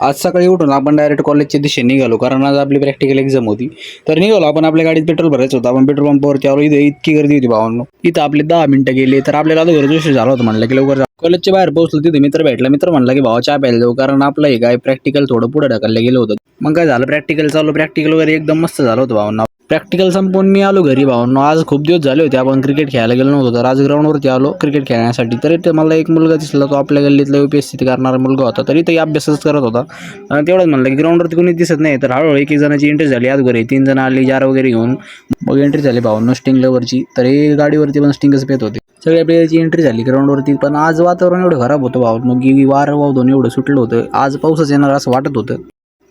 आज सकाळी उठून आपण डायरेक्ट कॉलेजच्या दिशेने निघालो, कारण आज आपली प्रॅक्टिकल एक्झाम होती. तर निघालो आपण, आपल्या गाडीत पेट्रोल भरायचं होतं. आपण पेट्रोल पंपावरती आलो, इथे इतकी गर्दी होती भावांनो. इथं आपले 10 मिनिटं गेले, तर आपल्याला आता गरज उशीर झाला होता. म्हणलं की लवकर कॉलेजच्या बाहेर पोहोचलो, तिथे मित्र भेटला. मित्र म्हणला की भावा चहा प्यायला जाऊ, कारण आपलं हे काय प्रॅक्टिकल थोडं पुढे ढकललं गेलं होतं. मग काय झालं, प्रॅक्टिकल चालू, प्रॅक्टिकल वगैरे एकदम मस्त झालं होतं भावांना. प्रॅक्टिकल संपवून मी आलो घरी भावांनो. आज खूप दिवस झाले होते आपण क्रिकेट खेळायला गेलो नव्हतो, तर आज ग्राउंडवरती आलो क्रिकेट खेळण्यासाठी. तरी ते मला एक मुलगा दिसला, तो आपल्या गल्लीतला UPSC करणारा मुलगा होता. तरी ते अभ्यासच करत होता. आणि तेवढंच म्हणलं की ग्राउंडवरती कोणी दिसत नाही, तर हळूहळू एक जणांची एंट्री झाली. आज घरी 3 जण आली जार वगैरे घेऊन, मग एंट्री झाली भावांनो स्टिंग लवरची. तर हे गाडीवरती पण स्टिंगच पेत होते. सगळ्या प्लेयरची एंट्री झाली ग्राउंडवरती. पण आज वातावरण एवढं खराब होतं भावांनो की वारं वावधून एवढं सुटलं होतं, आज पाऊसच येणार असं वाटत होतं.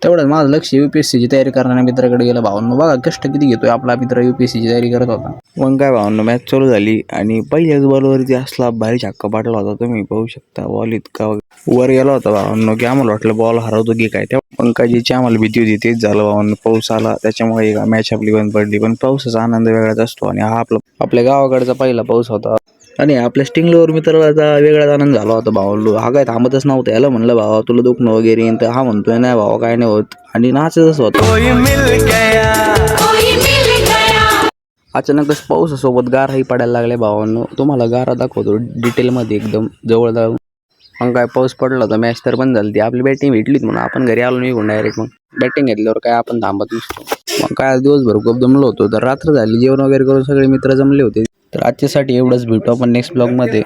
तेवढंच माझं लक्ष UPSCची तयारी करणाऱ्या मित्राकडे गेलं भावांनो. बघा कष्ट किती घेतोय आपला मित्र, UPSCची तयारी करत होता. मग काय भावांनो, मॅच चालू झाली आणि पहिल्याच बॉलवरती असला भारी छक्का पाडला होता. तुम्ही पाहू शकता, बॉल इतका वर गेला होता भावांनो की आम्हाला वाटलं बॉल हरवतो की काय. तेव्हा पंकजीची आम्हाला भीती होती, तेच झालं भावांनो. पाऊस आला, त्याच्यामुळे मॅच आपली बंद पडली. पण पावसाचा आनंद वेगळाच असतो, आणि हा आपल्या गावाकडचा पहिला पाऊस होता. आणि आपल्या स्टिंगलवर मित्राला वेगळाच आनंद झाला होता भावांनो. हा काय थांबतच नव्हता. याला म्हणलं भावा तुला दुखणं वगैरे, तर हा म्हणतोय नाही भावा काय नाही होत, आणि नाचतच होता. अचानकच पावसासोबत गाराही पडायला लागल्या भावांनो. तुम्हाला गारा दाखवतो डिटेलमध्ये एकदम जवळ जाऊन. मग काय पाऊस पडला होता, मॅच तर बंद झाली. ती आपली बॅटिंग भेटलीच म्हणून आपण घरी आलो निघून डायरेक्ट. मग बॅटिंग घेतल्यावर काय आपण थांबत नसतो. मग काय दिवसभर खूप जमलो होतो, तर रात्र झाली, जेवण वगैरे करून सगळे मित्र जमले होते. तर आजच्यासाठी एवढंच, भेटू आपण नेक्स्ट ब्लॉगमध्ये.